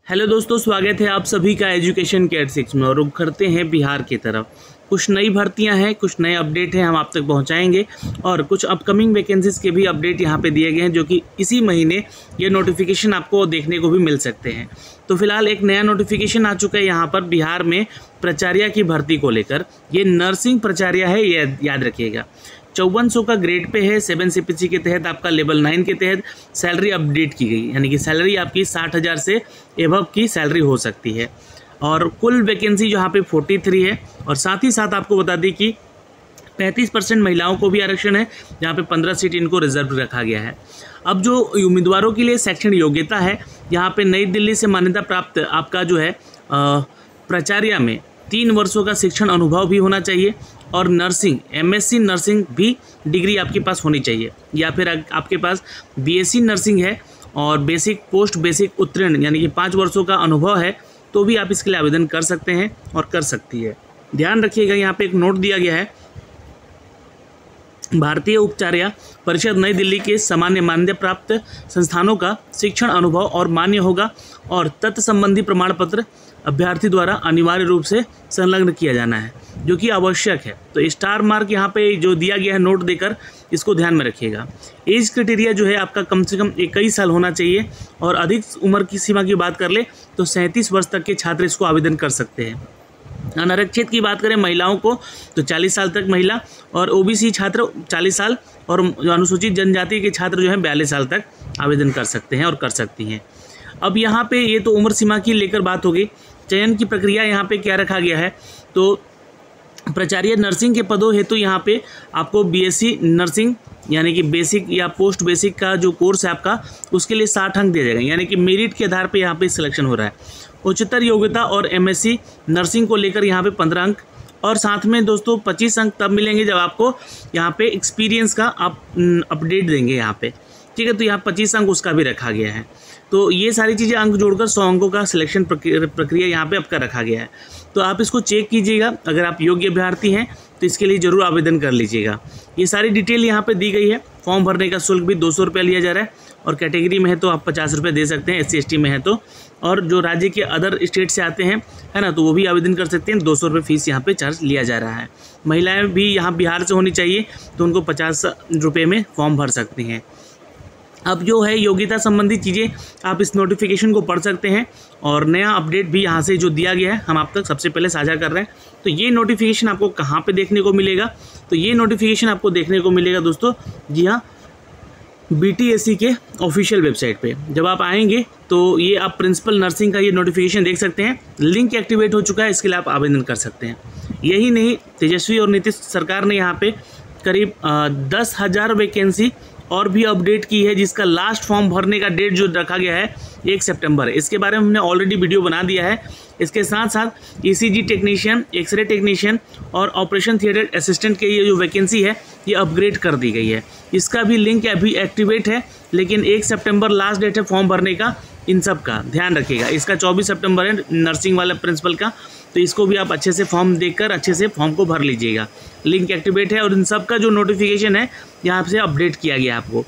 Hello दोस्तों, स्वागत है आप सभी का एजुकेशन केयर 6 में। और रुख करते हैं बिहार की तरफ। कुछ नई भर्तियां हैं, कुछ नए अपडेट हैं, हम आप तक पहुंचाएंगे। और कुछ अपकमिंग वैकेंसीज़ के भी अपडेट यहां पे दिए गए हैं, जो कि इसी महीने ये नोटिफिकेशन आपको देखने को भी मिल सकते हैं। तो फिलहाल एक नया नोटिफिकेशन आ चुका है यहाँ पर बिहार में प्राचार्य की भर्ती को लेकर। ये नर्सिंग प्राचार्य है, ये याद रखिएगा। 5400 का ग्रेड पे है। 7 CPC के तहत आपका लेवल 9 के तहत सैलरी अपडेट की गई, यानी कि सैलरी आपकी 60,000 से एबव की सैलरी हो सकती है। और कुल वैकेंसी यहाँ पे 43 है। और साथ ही साथ आपको बता दें कि 35% महिलाओं को भी आरक्षण है, जहाँ पे 15 सीट इनको रिजर्व रखा गया है। अब जो उम्मीदवारों के लिए शैक्षणिक योग्यता है, यहाँ पे नई दिल्ली से मान्यता प्राप्त आपका जो है प्राचार्य में 3 वर्षों का शिक्षण अनुभव भी होना चाहिए। और नर्सिंग MSc नर्सिंग भी डिग्री आपके पास होनी चाहिए, या फिर आपके पास BSc नर्सिंग है और बेसिक पोस्ट बेसिक उत्तीर्ण यानी कि 5 वर्षों का अनुभव है, तो भी आप इसके लिए आवेदन कर सकते हैं और कर सकती है। ध्यान रखिएगा, यहाँ पे एक नोट दिया गया है। भारतीय उपचार्य परिषद नई दिल्ली के सामान्य मान्यता प्राप्त संस्थानों का शिक्षण अनुभव और मान्य होगा, और तत्संबंधी प्रमाण पत्र अभ्यर्थी द्वारा अनिवार्य रूप से संलग्न किया जाना है, जो कि आवश्यक है। तो स्टार मार्क यहाँ पे जो दिया गया है नोट देकर, इसको ध्यान में रखिएगा। एज क्राइटेरिया जो है आपका कम से कम 21 साल होना चाहिए। और अधिक उम्र की सीमा की बात कर ले तो 37 वर्ष तक के छात्र इसको आवेदन कर सकते हैं। अनारक्षित की बात करें महिलाओं को तो 40 साल तक महिला, और OBC छात्र 40 साल, और जो अनुसूचित जनजाति के छात्र जो है 42 साल तक आवेदन कर सकते हैं और कर सकती हैं। अब यहाँ पे ये तो उम्र सीमा की लेकर बात होगी। चयन की प्रक्रिया यहाँ पे क्या रखा गया है, तो प्राचार्य नर्सिंग के पदों हेतु यहाँ पे आपको BSc नर्सिंग यानी कि बेसिक या पोस्ट बेसिक का जो कोर्स है आपका, उसके लिए 60 अंक दिए जाएंगे, यानी कि मेरिट के आधार पे यहाँ पे सिलेक्शन हो रहा है। उच्चतर योग्यता और MSc नर्सिंग को लेकर यहाँ पे 15 अंक, और साथ में दोस्तों 25 अंक तब मिलेंगे जब आपको यहाँ पे एक्सपीरियंस का आप अपडेट देंगे यहाँ पे, ठीक है। तो यहाँ 25 अंक उसका भी रखा गया है। तो ये सारी चीज़ें अंक जोड़कर 100 अंकों का सिलेक्शन प्रक्रिया यहाँ पे आपका रखा गया है। तो आप इसको चेक कीजिएगा, अगर आप योग्य अभ्यर्थी हैं तो इसके लिए ज़रूर आवेदन कर लीजिएगा। ये सारी डिटेल यहाँ पे दी गई है। फॉर्म भरने का शुल्क भी 200 रुपये लिया जा रहा है, और कैटेगरी में है तो आप 50 रुपये दे सकते हैं, SC ST में है तो। और जो राज्य के अदर स्टेट से आते हैं, है ना, तो वो भी आवेदन कर सकते हैं। 200 रुपये फीस यहाँ पे चार्ज लिया जा रहा है। महिलाएँ भी यहाँ बिहार से होनी चाहिए, तो उनको 50 रुपये में फॉर्म भर सकती हैं। अब जो है योग्यता संबंधी चीज़ें आप इस नोटिफिकेशन को पढ़ सकते हैं, और नया अपडेट भी यहाँ से जो दिया गया है हम आप तक सबसे पहले साझा कर रहे हैं। तो ये नोटिफिकेशन आपको कहाँ पे देखने को मिलेगा, तो ये नोटिफिकेशन आपको देखने को मिलेगा दोस्तों, जी हाँ, BTSC के ऑफिशियल वेबसाइट पे। जब आप आएंगे तो ये आप प्रिंसिपल नर्सिंग का ये नोटिफिकेशन देख सकते हैं। लिंक एक्टिवेट हो चुका है, इसके लिए आप आवेदन कर सकते हैं। यही नहीं, तेजस्वी और नीतीश सरकार ने यहाँ पे करीब 10,000 वैकेंसी और भी अपडेट की है, जिसका लास्ट फॉर्म भरने का डेट जो रखा गया है 1 सितंबर है। इसके बारे में हमने ऑलरेडी वीडियो बना दिया है। इसके साथ साथ ECG टेक्नीशियन, एक्सरे टेक्नीशियन और ऑपरेशन थिएटर असिस्टेंट के ये जो वैकेंसी है, ये अपग्रेड कर दी गई है। इसका भी लिंक अभी एक्टिवेट है, लेकिन 1 सितंबर लास्ट डेट है फॉर्म भरने का। इन सब का ध्यान रखिएगा। इसका 24 सितंबर है नर्सिंग वाला प्रिंसिपल का, तो इसको भी आप अच्छे से फॉर्म देखकर अच्छे से फॉर्म को भर लीजिएगा। लिंक एक्टिवेट है, और इन सब का जो नोटिफिकेशन है यहाँ से अपडेट किया गया आपको।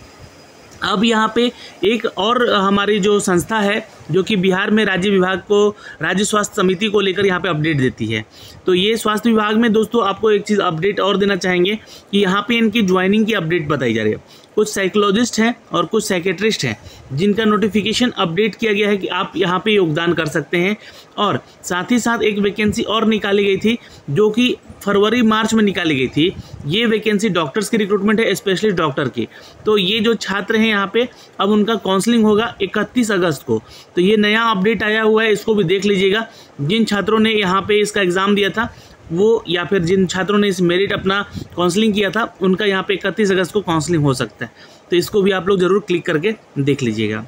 अब यहाँ पे एक और हमारी जो संस्था है, जो कि बिहार में राज्य विभाग को, राज्य स्वास्थ्य समिति को लेकर यहाँ पे अपडेट देती है। तो ये स्वास्थ्य विभाग में दोस्तों आपको एक चीज़ अपडेट और देना चाहेंगे कि यहाँ पे इनकी ज्वाइनिंग की अपडेट बताई जा रही है। कुछ साइकोलॉजिस्ट हैं और कुछ साइकेट्रिस्ट हैं, जिनका नोटिफिकेशन अपडेट किया गया है कि आप यहाँ पे योगदान कर सकते हैं। और साथ ही साथ एक वैकेंसी और निकाली गई थी, जो कि फरवरी मार्च में निकाली गई थी। ये वैकेंसी डॉक्टर्स की रिक्रूटमेंट है, स्पेशलिस्ट डॉक्टर की। तो ये जो छात्र हैं यहाँ पे, अब उनका काउंसलिंग होगा 31 अगस्त को। तो ये नया अपडेट आया हुआ है, इसको भी देख लीजिएगा। जिन छात्रों ने यहाँ पे इसका एग्ज़ाम दिया था वो, या फिर जिन छात्रों ने इस मेरिट अपना काउंसलिंग किया था, उनका यहाँ पे 31 अगस्त को काउंसलिंग हो सकता है। तो इसको भी आप लोग ज़रूर क्लिक करके देख लीजिएगा।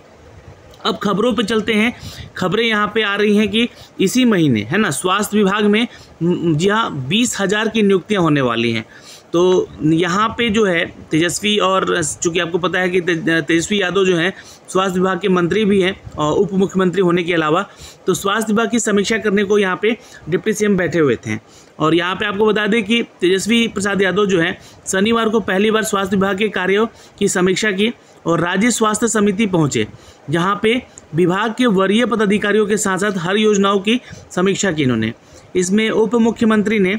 अब खबरों पे चलते हैं। खबरें यहाँ पे आ रही हैं कि इसी महीने, है ना, स्वास्थ्य विभाग में जी हाँ 20,000 की नियुक्तियाँ होने वाली हैं। तो यहाँ पे जो है तेजस्वी, और चूँकि आपको पता है कि तेजस्वी यादव जो हैं स्वास्थ्य विभाग के मंत्री भी हैं, और उप मुख्यमंत्री होने के अलावा, तो स्वास्थ्य विभाग की समीक्षा करने को यहाँ पे डिप्टी CM बैठे हुए थे। और यहाँ पे आपको बता दें कि तेजस्वी प्रसाद यादव जो है शनिवार को पहली बार स्वास्थ्य विभाग के कार्यों की समीक्षा की, और राज्य स्वास्थ्य समिति पहुंचे, जहां पे विभाग के वरीय पदाधिकारियों के साथ साथ हर योजनाओं की समीक्षा की इन्होंने। इसमें उप मुख्यमंत्री ने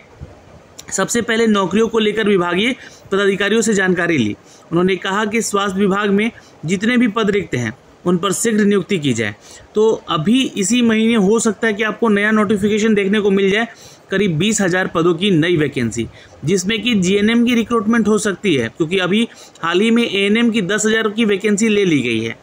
सबसे पहले नौकरियों को लेकर विभागीय पदाधिकारियों से जानकारी ली। उन्होंने कहा कि स्वास्थ्य विभाग में जितने भी पद रिक्त हैं उन पर शीघ्र नियुक्ति की जाए। तो अभी इसी महीने हो सकता है कि आपको नया नोटिफिकेशन देखने को मिल जाए, करीब 20,000 पदों की नई वैकेंसी, जिसमें कि जीएनएम की रिक्रूटमेंट हो सकती है, क्योंकि अभी हाल ही में एएनएम की 10,000 की वैकेंसी ले ली गई है,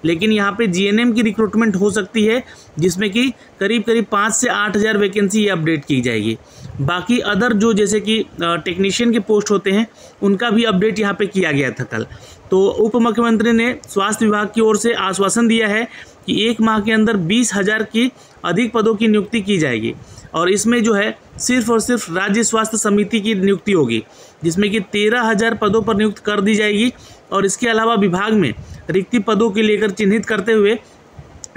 लेकिन यहाँ पे जीएनएम की रिक्रूटमेंट हो सकती है, जिसमें कि करीब 5 से 8,000 वैकेंसी ये अपडेट की जाएगी। बाकी अदर जो जैसे कि टेक्नीशियन के पोस्ट होते हैं उनका भी अपडेट यहाँ पे किया गया था कल। तो उप मुख्यमंत्री ने स्वास्थ्य विभाग की ओर से आश्वासन दिया है कि 1 माह के अंदर 20,000 की अधिक पदों की नियुक्ति की जाएगी, और इसमें जो है सिर्फ और सिर्फ राज्य स्वास्थ्य समिति की नियुक्ति होगी, जिसमें कि 13,000 पदों पर नियुक्त कर दी जाएगी। और इसके अलावा विभाग में रिक्ति पदों के लेकर चिन्हित करते हुए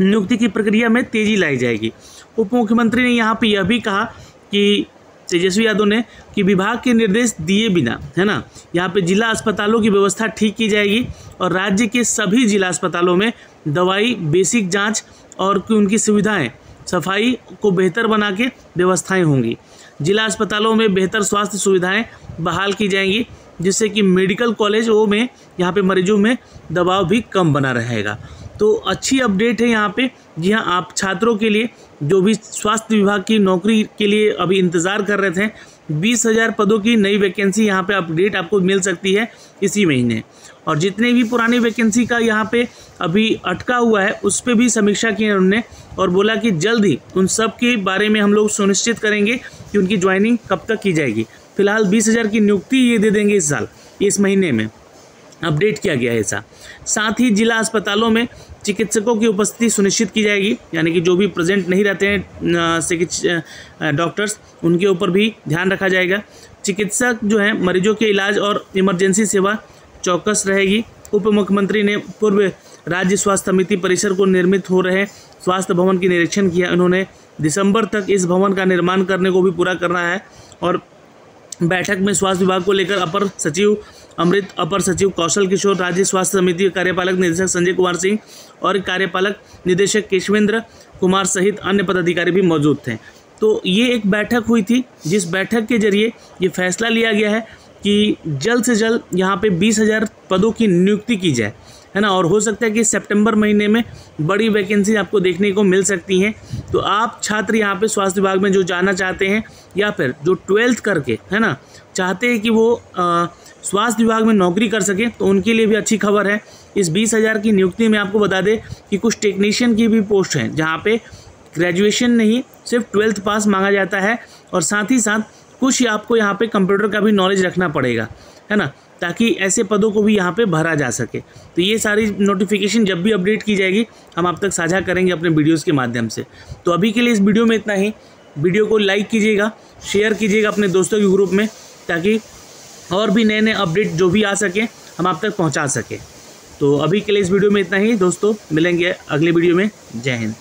नियुक्ति की प्रक्रिया में तेजी लाई जाएगी। उप मुख्यमंत्री ने यहाँ पे यह भी कहा कि तेजस्वी यादव ने कि विभाग के निर्देश दिए बिना, है ना, यहाँ पे जिला अस्पतालों की व्यवस्था ठीक की जाएगी और राज्य के सभी जिला अस्पतालों में दवाई, बेसिक जांच और उनकी सुविधाएं, सफाई को बेहतर बना के व्यवस्थाएं होंगी। जिला अस्पतालों में बेहतर स्वास्थ्य सुविधाएं बहाल की जाएंगी, जिससे कि मेडिकल कॉलेजों में यहाँ पे मरीजों में दबाव भी कम बना रहेगा। तो अच्छी अपडेट है यहाँ पे। जी हाँ, आप छात्रों के लिए जो भी स्वास्थ्य विभाग की नौकरी के लिए अभी इंतज़ार कर रहे थे, 20,000 पदों की नई वैकेंसी यहाँ पे अपडेट आपको मिल सकती है इसी महीने। और जितने भी पुरानी वैकेंसी का यहाँ पे अभी अटका हुआ है उस पर भी समीक्षा की है उन्होंने, और बोला कि जल्द ही उन सब के बारे में हम लोग सुनिश्चित करेंगे कि उनकी ज्वाइनिंग कब तक की जाएगी। फिलहाल 20,000 की नियुक्ति ये दे देंगे इस साल, इस महीने में अपडेट किया गया है ऐसा। साथ ही जिला अस्पतालों में चिकित्सकों की उपस्थिति सुनिश्चित की जाएगी, यानी कि जो भी प्रेजेंट नहीं रहते हैं डॉक्टर्स, उनके ऊपर भी ध्यान रखा जाएगा। चिकित्सक जो हैं मरीजों के इलाज और इमरजेंसी सेवा चौकस रहेगी। उप मुख्यमंत्री ने पूर्व राज्य स्वास्थ्य समिति परिसर को निर्मित हो रहे स्वास्थ्य भवन की निरीक्षण किया। उन्होंने दिसंबर तक इस भवन का निर्माण करने को भी पूरा करना है। और बैठक में स्वास्थ्य विभाग को लेकर अपर सचिव अमृत, अपर सचिव कौशल किशोर, राज्य स्वास्थ्य समिति के कार्यपालक निदेशक संजय कुमार सिंह और कार्यपालक निदेशक केशवेंद्र कुमार सहित अन्य पदाधिकारी भी मौजूद थे। तो ये एक बैठक हुई थी, जिस बैठक के जरिए ये फैसला लिया गया है कि जल्द से जल्द यहाँ पे 20,000 पदों की नियुक्ति की जाए, है ना। और हो सकता है कि सितंबर महीने में बड़ी वैकेंसी आपको देखने को मिल सकती हैं। तो आप छात्र यहाँ पे स्वास्थ्य विभाग में जो जाना चाहते हैं, या फिर जो 12th करके, है ना, चाहते हैं कि वो स्वास्थ्य विभाग में नौकरी कर सकें, तो उनके लिए भी अच्छी खबर है। इस 20,000 की नियुक्ति में आपको बता दें कि कुछ टेक्नीशियन की भी पोस्ट हैं, जहाँ पे ग्रेजुएशन नहीं, सिर्फ 12th पास मांगा जाता है, और साथ ही साथ कुछ आपको यहाँ पे कंप्यूटर का भी नॉलेज रखना पड़ेगा, है ना, ताकि ऐसे पदों को भी यहाँ पे भरा जा सके। तो ये सारी नोटिफिकेशन जब भी अपडेट की जाएगी हम आप तक साझा करेंगे अपने वीडियोज़ के माध्यम से। तो अभी के लिए इस वीडियो में इतना ही। वीडियो को लाइक कीजिएगा, शेयर कीजिएगा अपने दोस्तों के ग्रुप में, ताकि और भी नए नए अपडेट जो भी आ सके हम आप तक पहुंचा सकें। तो अभी के लिए इस वीडियो में इतना ही दोस्तों, मिलेंगे अगले वीडियो में। जय हिंद।